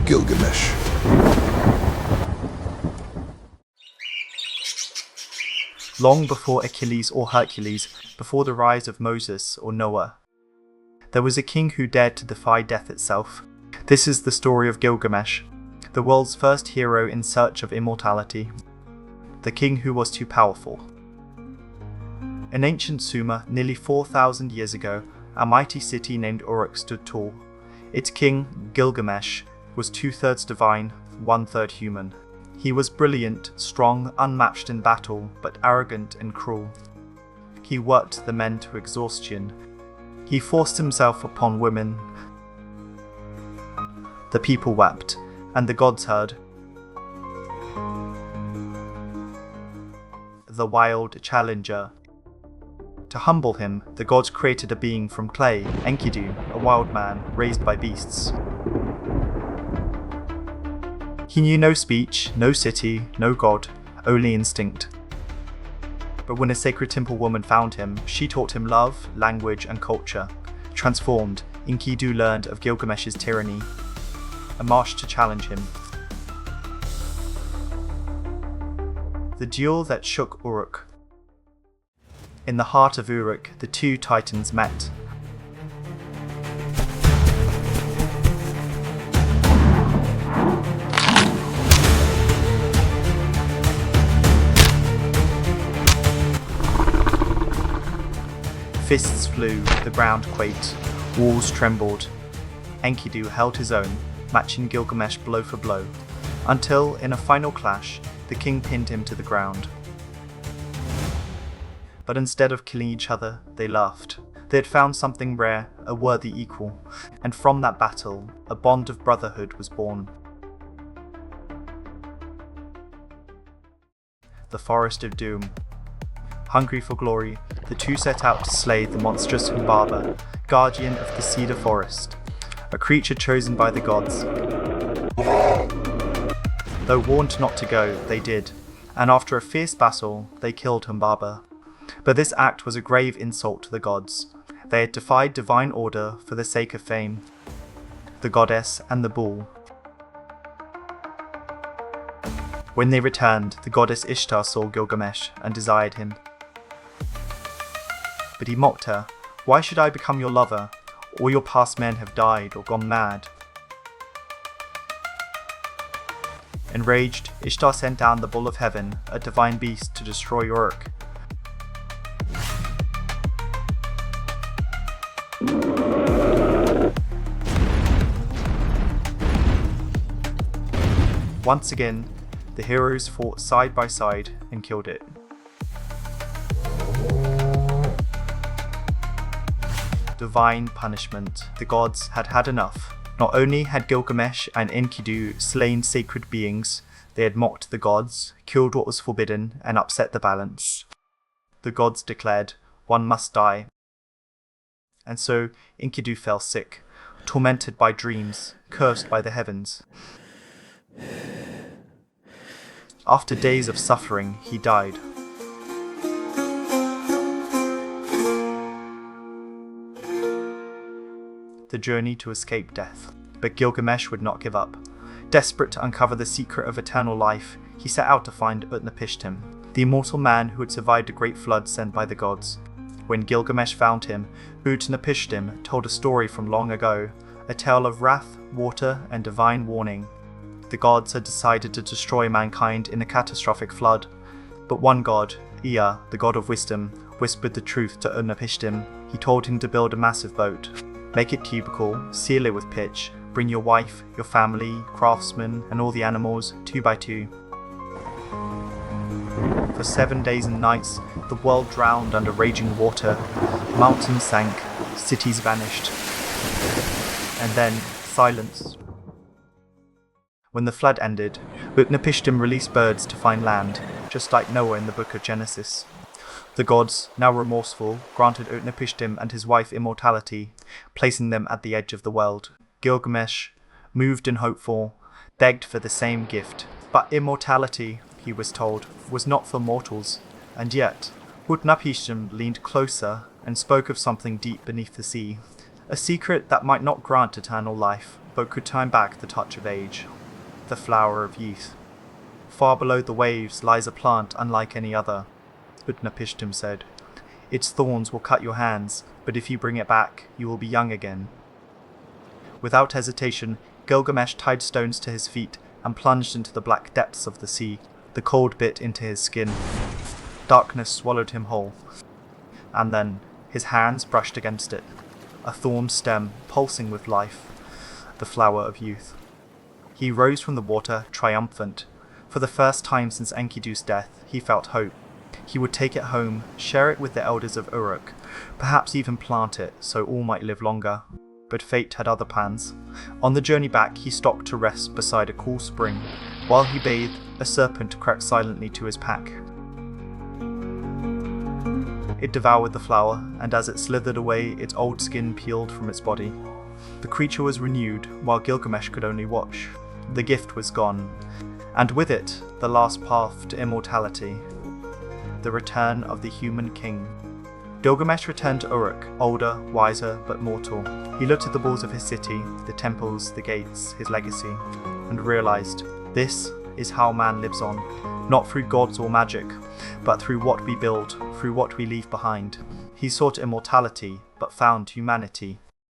Gilgamesh. Long before Achilles or Hercules, before the rise of Moses or Noah, there was a king who dared to defy death itself. This is the story of Gilgamesh, the world's first hero in search of immortality, the king who was too powerful. In ancient Sumer, nearly 4,000 years ago, a mighty city named Uruk stood tall. Its king, Gilgamesh, was 2/3 divine, 1/3 human. He was brilliant, strong, unmatched in battle, but arrogant and cruel. He worked the men to exhaustion. He forced himself upon women. The people wept, and the gods heard. The wild challenger. To humble him, the gods created a being from clay, Enkidu, a wild man raised by beasts. He knew no speech, no city, no god, only instinct. But when a sacred temple woman found him, she taught him love, language, and culture. Transformed, Enkidu learned of Gilgamesh's tyranny, and marched to challenge him. The duel that shook Uruk. In the heart of Uruk, the two titans met. Fists flew, the ground quaked, walls trembled. Enkidu held his own, matching Gilgamesh blow for blow, until, in a final clash, the king pinned him to the ground. But instead of killing each other, they laughed. They had found something rare, a worthy equal, and from that battle, a bond of brotherhood was born. The Forest of Doom. Hungry for glory, the two set out to slay the monstrous Humbaba, guardian of the Cedar Forest, a creature chosen by the gods. Though warned not to go, they did, and after a fierce battle, they killed Humbaba. But this act was a grave insult to the gods. They had defied divine order for the sake of fame, the goddess and the bull. When they returned, the goddess Ishtar saw Gilgamesh and desired him. But he mocked her. "Why should I become your lover? All your past men have died or gone mad." Enraged, Ishtar sent down the bull of heaven, a divine beast, to destroy Uruk. Once again, the heroes fought side by side and killed it. Divine punishment. The gods had had enough. Not only had Gilgamesh and Enkidu slain sacred beings, they had mocked the gods, killed what was forbidden, and upset the balance. The gods declared, one must die. And so Enkidu fell sick, tormented by dreams, cursed by the heavens. After days of suffering, he died. The journey to escape death. But Gilgamesh would not give up. Desperate to uncover the secret of eternal life, he set out to find Utnapishtim, the immortal man who had survived a great flood sent by the gods. When Gilgamesh found him, Utnapishtim told a story from long ago, a tale of wrath, water, and divine warning. The gods had decided to destroy mankind in a catastrophic flood, but one god, Ea, the god of wisdom, whispered the truth to Utnapishtim. He told him to build a massive boat. Make it cubical, seal it with pitch, bring your wife, your family, craftsmen, and all the animals, 2 by 2. For 7 days and nights, the world drowned under raging water, mountains sank, cities vanished, and then silence. When the flood ended, Utnapishtim released birds to find land, just like Noah in the book of Genesis. The gods, now remorseful, granted Utnapishtim and his wife immortality, placing them at the edge of the world. Gilgamesh, moved and hopeful, begged for the same gift. But immortality, he was told, was not for mortals, and yet Utnapishtim leaned closer and spoke of something deep beneath the sea, A secret that might not grant eternal life, but could turn back the touch of age. The flower of youth. Far below the waves lies a plant unlike any other, Utnapishtim said. Its thorns will cut your hands, but if you bring it back, you will be young again. Without hesitation, Gilgamesh tied stones to his feet and plunged into the black depths of the sea. The cold bit into his skin. Darkness swallowed him whole. And then, his hands brushed against it. A thorn stem pulsing with life. The flower of youth. He rose from the water, triumphant. For the first time since Enkidu's death, he felt hope. He would take it home, share it with the elders of Uruk, perhaps even plant it so all might live longer. But fate had other plans. On the journey back, he stopped to rest beside a cool spring. While he bathed, a serpent crept silently to his pack. It devoured the flower, and as it slithered away, its old skin peeled from its body. The creature was renewed, while Gilgamesh could only watch. The gift was gone, and with it, the last path to immortality. The return of the human king. Gilgamesh returned to Uruk, older, wiser, but mortal. He looked at the walls of his city, the temples, the gates, his legacy, and realized, this is how man lives on, not through gods or magic, but through what we build, through what we leave behind. He sought immortality, but found humanity.